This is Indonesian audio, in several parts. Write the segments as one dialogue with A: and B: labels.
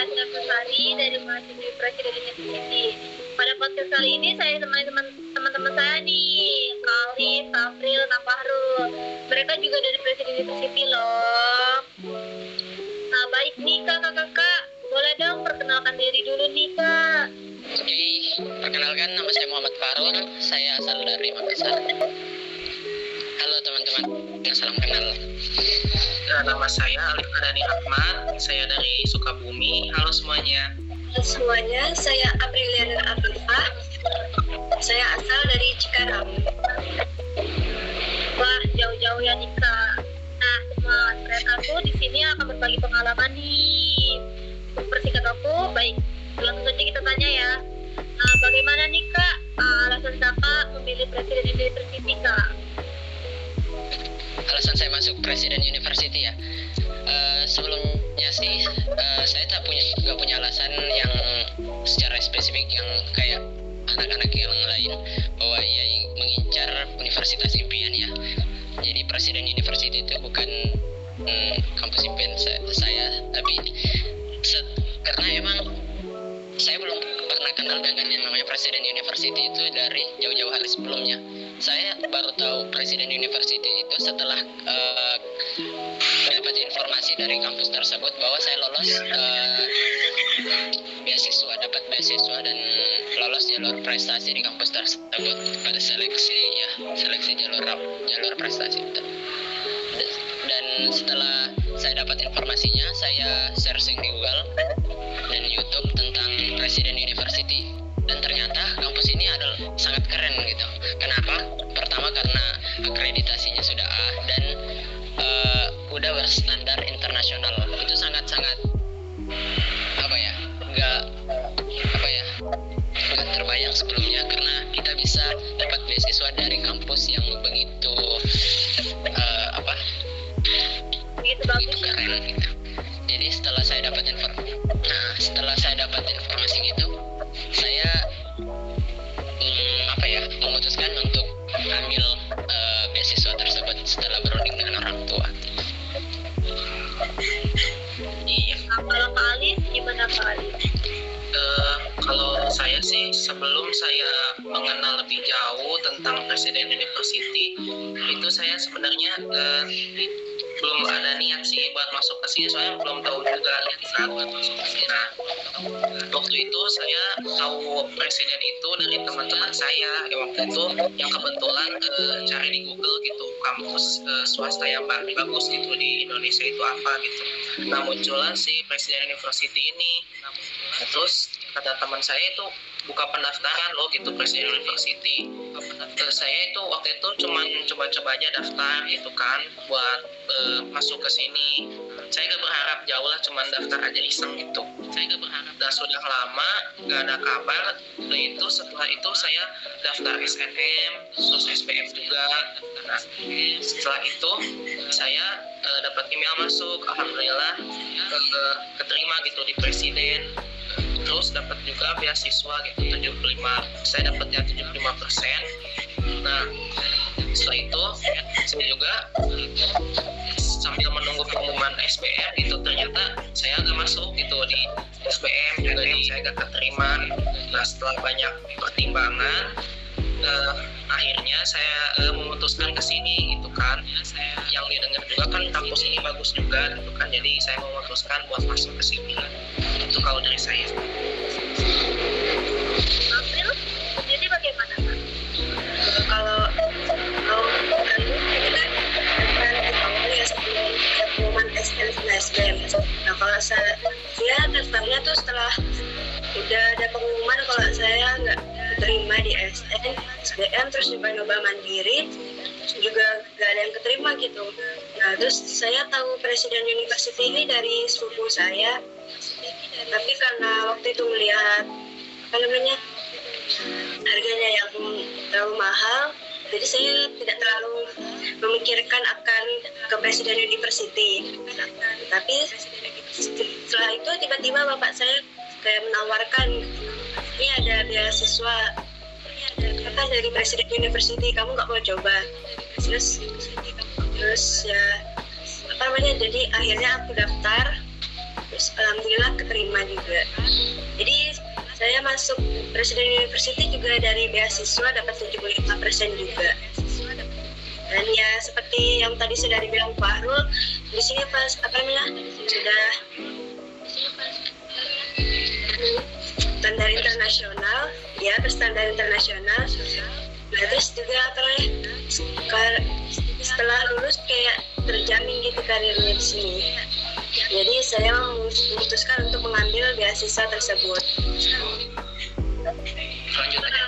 A: Sina Sari dari mahasiswa Presiden University. Pada podcast kali ini saya temani teman-teman saya nih, Kak Alif, Kak April, Kak Fahrul. Mereka juga dari Presiden University loh. Nah baik nih kakak-kakak, boleh dong perkenalkan diri dulu nih kak.
B: Oke, perkenalkan nama saya Muhammad Fahrul, saya asal dari Makassar. Halo teman-teman, salam kenal.
C: Nama saya Alif Adani Ahmad, saya dari Sukabumi. Halo semuanya.
D: Halo semuanya, saya Apriliana Afifa. Saya asal dari Cikarang.
A: Wah, jauh-jauh ya nih kak. Nah, mereka tuh di sini akan berbagi pengalaman nih. Untuk persingkat aku, baik, langsung saja kita tanya ya. Bagaimana nih kak alasan kakak memilih Presiden University kak?
B: Alasan saya masuk Presiden University ya. Sebelumnya sih saya nggak punya alasan yang secara spesifik yang kayak anak-anak yang lain bahwa ia mengincar universitas impian ya. Jadi Presiden University itu bukan kampus impian saya, tapi karena emang saya belum pernah kenal dengan yang namanya Presiden University itu dari jauh-jauh hari sebelumnya. Saya baru tahu Presiden University itu setelah dapat informasi dari kampus tersebut bahwa saya lolos dapat beasiswa dan lolos jalur prestasi di kampus tersebut pada seleksi jalur prestasi itu. Dan setelah saya dapat informasinya, saya searching di Google dan YouTube tentang Presiden University, dan ternyata kampus ini adalah sangat keren gitu. Kenapa? Pertama karena akreditasinya sudah A dan udah berstandar internasional. Itu sangat-sangat nggak terbayang sebelumnya, karena kita bisa dapat beasiswa dari kampus yang begitu begitu keren gitu. Jadi setelah saya dapat informasi gitu, saya memutuskan untuk ambil beasiswa tersebut setelah berunding dengan orang tua.
C: Iya.
A: Kalau Kak Alif, gimana Kak Alif?
C: Kalau saya sih sebelum saya mengenal lebih jauh tentang Presiden University itu saya sebenarnya belum ada niat sih buat masuk ke sini, soalnya belum tahu juga saat buat masuk ke sini. Nah, waktu itu saya tahu presiden itu dari teman-teman saya waktu itu yang kebetulan cari di Google gitu kampus swasta yang bagus gitu di Indonesia itu apa gitu. Nah, muncullah si Presiden University ini. Terus kata teman saya itu buka pendaftaran loh gitu Presiden University. Saya itu waktu itu cuman coba-coba aja daftar gitu kan buat masuk ke sini. Saya gak berharap jauh lah, cuman daftar aja iseng gitu. Saya gak berharap, dan sudah lama gak ada kabar. Dan itu setelah itu saya daftar SNM, terus SPM juga. Nah, setelah itu saya dapat email masuk, alhamdulillah keterima gitu di Presiden. Terus dapat juga beasiswa gitu 75, saya dapatnya 75%. Nah, setelah itu saya juga sambil menunggu pengumuman SBM itu ternyata saya nggak masuk gitu di SBM juga, saya nggak keterima. Nah, setelah banyak pertimbangan akhirnya saya memutuskan ke sini gitu kan. Yang didengar juga kan kampus ini bagus juga gitu kan, jadi saya memutuskan buat masuk ke sini. Itu kalau dari saya.
A: April, jadi bagaimana Kak?
D: Kalau ini kan ditawarin ya sebelum pengumuman SNM dan SBM. Nah, kalau saya daftarnya tuh setelah udah ada pengumuman kalau saya nggak terima di SN, SBM, terus nyoba mandiri, juga gak ada yang keterima gitu. Nah, terus saya tahu Presiden University ini dari sepupu saya, tapi karena waktu itu melihat harganya yang terlalu mahal, jadi saya tidak terlalu memikirkan akan ke Presiden University. Tapi setelah itu tiba-tiba bapak saya kayak menawarkan, ini ada beasiswa dari Presiden University, kamu nggak mau coba? Terus ya jadi akhirnya aku daftar. terus alhamdulillah keterima juga. Jadi saya masuk Presiden University juga dari beasiswa dapat 75% juga. Dan ya seperti yang tadi sudah dibilang Pak Harul, di sini pas sudah standar internasional, ya berstandar internasional. Nah terus juga setelah lulus kayak terjamin gitu karirnya di sini. Jadi saya memutuskan untuk mengambil beasiswa tersebut.
C: Selanjutnya.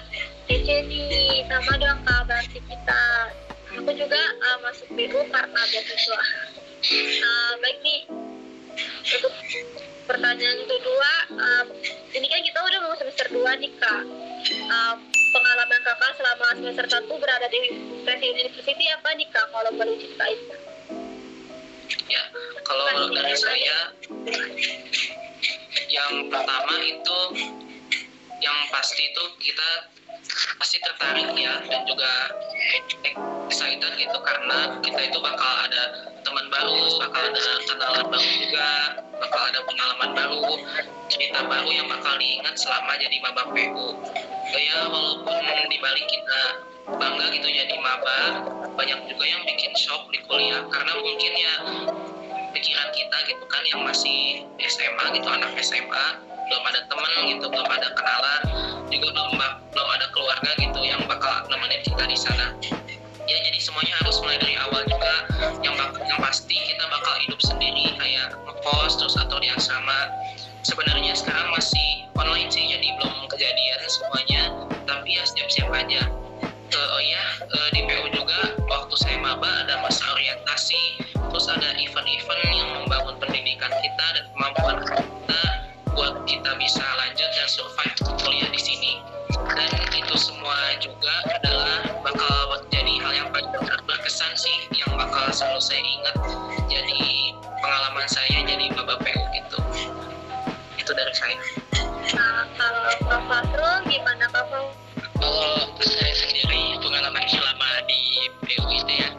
A: Jadi sama dong Kak, berarti kita aku juga masuk BU karena beasiswa. Baik nih, untuk pertanyaan kedua, ini kan kita udah mau semester 2 nih Kak. Pengalaman Kakak selama semester 1 berada di Presiden University apa nih Kak, kalau boleh ceritain?
C: Ya, kalau dari saya yang pertama itu yang pasti itu kita pasti tertarik ya, dan juga excited gitu karena kita itu bakal ada teman baru, bakal ada kenalan baru juga, bakal ada pengalaman baru, cerita baru yang bakal diingat selama jadi maba PU. Ya walaupun dibalik kita bangga gitu jadi maba, banyak juga yang bikin shock di kuliah karena mungkin ya pikiran kita gitu kan yang masih SMA gitu, anak SMA, belum ada teman gitu, belum ada kenalan, juga belum ada keluarga gitu yang bakal nemenin kita di sana. Ya jadi semuanya harus mulai dari awal juga. Yang pasti kita bakal hidup sendiri kayak ngekos terus atau di asrama. Sebenarnya sekarang masih online sih, jadi belum kejadian semuanya, tapi ya siap-siap aja. Di PU juga waktu saya maba ada masa orientasi, terus ada event-event yang membangun pendidikan kita dan kemampuan kita buat kita bisa lanjut dan survive kuliah di sini. Dan itu semua juga adalah bakal jadi hal yang paling berkesan sih, yang bakal selalu saya ingat jadi pengalaman saya jadi maba PU gitu. Itu dari saya.
A: Kalau Kak Fasrul gimana Kak Fasrul?
B: Kalau saya sendiri pengalaman selama di PU itu ya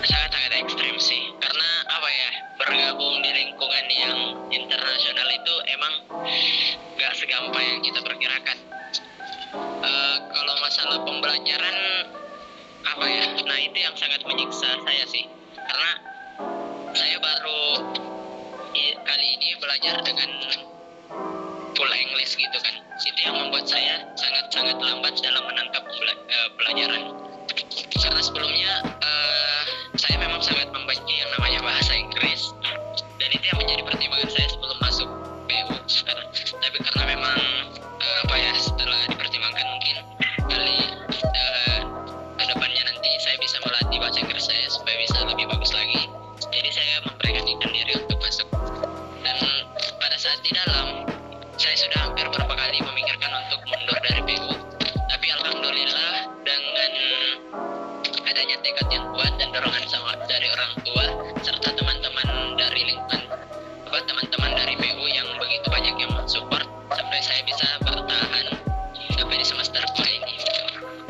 B: sangat-sangat ekstrim sih, karena apa ya, bergabung di lingkungan yang internasional itu emang gak segampang yang kita perkirakan. Kalau masalah pembelajaran apa ya, nah itu yang sangat menyiksa saya sih, karena saya baru kali ini belajar dengan full English gitu kan. Itu yang membuat saya sangat-sangat lambat dalam menangkap pelajaran. Karena sebelumnya saya memang sangat membenci yang namanya bahasa Inggris, dan itu yang menjadi pertimbangan saya sebelum masuk PU sekarang. Tapi karena memang setelah dipertimbangkan mungkin kali kedepannya nanti saya bisa melatih bahasa Inggris saya supaya bisa lebih bagus lagi. Jadi saya memberanikan diri untuk masuk. Dan pada saat di dalam, saya sudah hampir beberapa kali memikirkan untuk mundur dari PU. Tapi alhamdulillah dengan adanya tekad yang kuat dan dorongan dari orang tua serta teman-teman dari lingkungan, teman-teman dari PU yang begitu banyak yang mensupport, sampai saya bisa bertahan sampai di semester 2 ini.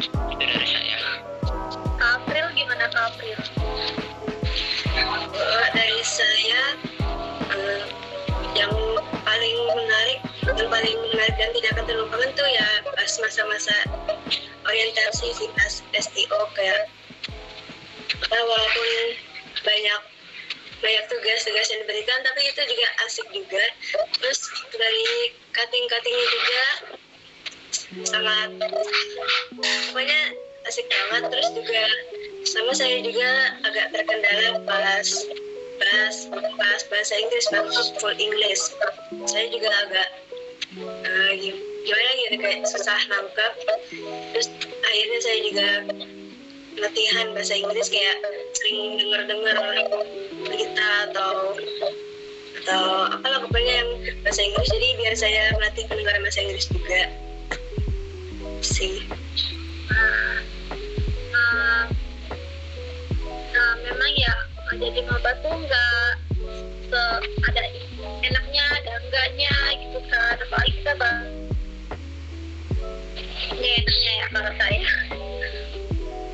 B: Itu dari saya.
A: April gimana Kak April?
D: Dari saya yang paling menarik dan tidak akan terlupakan tuh ya pas masa-masa orientasi sih, pas STO kayak walaupun banyak tugas-tugas yang diberikan, tapi itu juga asik juga. Terus dari cutting-cuttingnya juga sangat, pokoknya asik banget. Terus juga sama saya juga agak terkendala pas bahasa Inggris, full English. Saya juga agak gimana gitu, kayak susah nangkep. Terus akhirnya saya juga latihan bahasa Inggris, kayak sering dengar berita atau apalah pokoknya yang bahasa Inggris, jadi biar saya melatih pendengaran bahasa Inggris juga sih.
A: Memang ya jadi maba tuh nggak ada enaknya ada enggaknya gitu kan, apalagi kita enaknya ya kalau saya.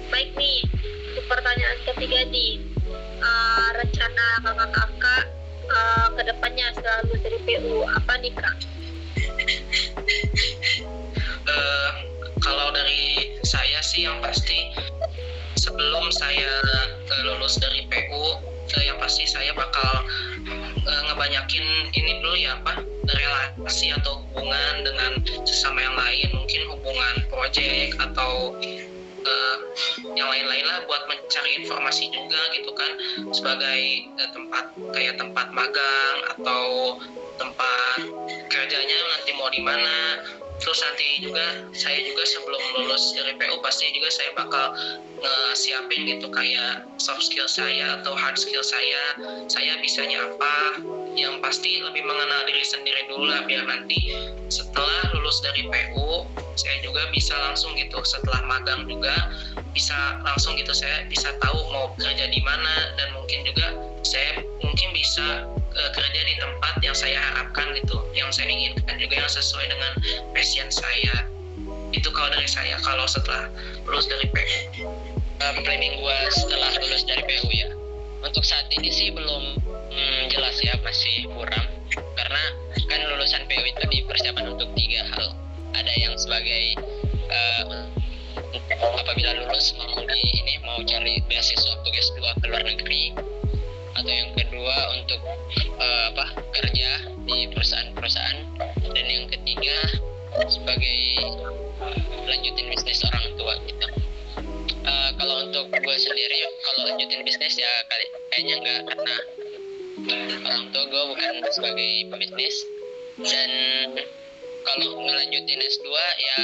A: Baik nih, untuk pertanyaan ketiga nih, rencana rencana kakak-kakak ke depannya setelah lulus dari PU apa nih kak?
C: Kalau dari saya sih yang pasti sebelum saya lulus dari PU, yang pasti saya bakal ngebanyakin ini dulu ya, relasi atau hubungan dengan sesama yang lain, mungkin hubungan project atau yang lain-lain lah, buat mencari informasi juga gitu kan, sebagai tempat magang atau tempat kerjanya nanti mau di mana. Terus nanti juga saya juga sebelum lulus dari PU pasti juga saya bakal siapin gitu kayak soft skill saya atau hard skill saya bisanya apa, yang pasti lebih mengenal diri sendiri dulu lah, biar nanti setelah lulus dari PU saya juga bisa langsung gitu, setelah magang juga bisa langsung gitu, saya bisa tahu mau kerja di mana, dan mungkin juga saya mungkin bisa kerja di tempat yang saya harapkan gitu, yang saya inginkan juga, yang sesuai dengan passion saya. Itu kalau dari saya, kalau setelah lulus dari PU.
B: Planning gue setelah lulus dari PU ya, untuk saat ini sih belum jelas ya, masih kurang, karena kan lulusan PU itu dipersiapkan untuk 3 hal. Ada yang sebagai apabila lulus mau cari beasiswa untuk S2 ke luar negeri, atau yang kedua untuk kerja di perusahaan-perusahaan, dan yang ketiga sebagai lanjutin bisnis orang tua gitu. Kalau untuk gue sendiri, kalau lanjutin bisnis ya kayaknya enggak, karena orang tua gue bukan sebagai pebisnis, dan kalau ngelanjutin S2 ya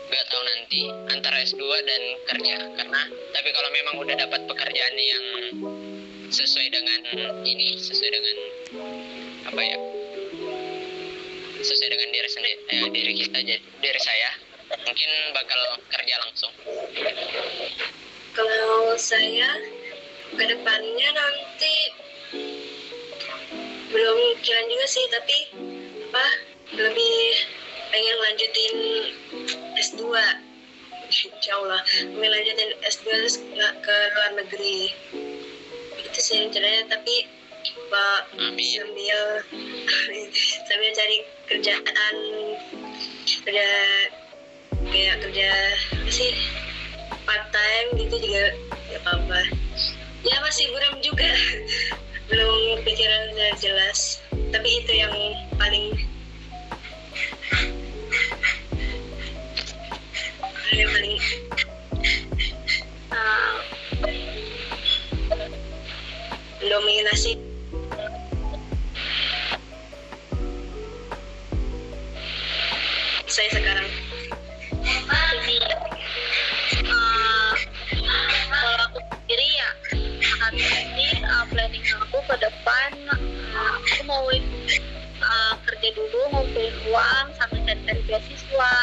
B: nggak tahu nanti antara S2 dan kerja, karena tapi kalau memang udah dapat pekerjaan yang sesuai dengan sesuai dengan diri saya, mungkin bakal kerja langsung.
D: Kalau saya ke depannya nanti belum mikirin juga sih, tapi lebih pengen lanjutin S2, insyaallah pengen lanjutin S2 terus ke luar negeri. Itu sih rencananya, tapi sambil cari kerjaan, kerja part time gitu juga gak apa-apa ya, masih buram juga belum pikiran jelas, tapi itu yang paling mendominasi saya sekarang.
A: Jadi kalau aku sendiri ya saat ini planning aku ke depan, aku mau kerja dulu, ngumpulin uang sambil cari beasiswa.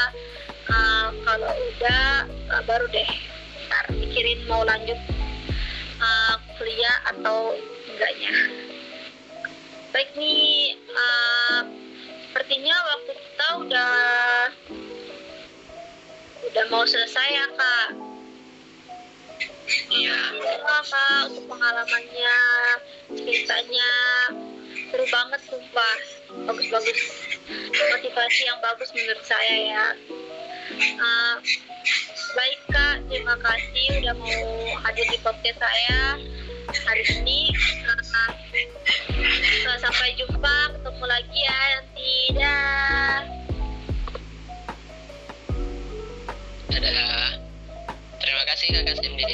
A: Kalau udah baru deh ntar pikirin mau lanjut kuliah atau enggaknya. Baik nih, sepertinya waktu kita udah mau selesai ya kak.
C: Iya.
A: Kak untuk pengalamannya, ceritanya seru banget sumpah, bagus-bagus, motivasi yang bagus menurut saya ya. Baik kak, terima kasih udah mau hadir di podcast saya hari ini. Sampai jumpa, ketemu lagi ya nanti.
B: Dadah. Terima kasih kakak Cindy.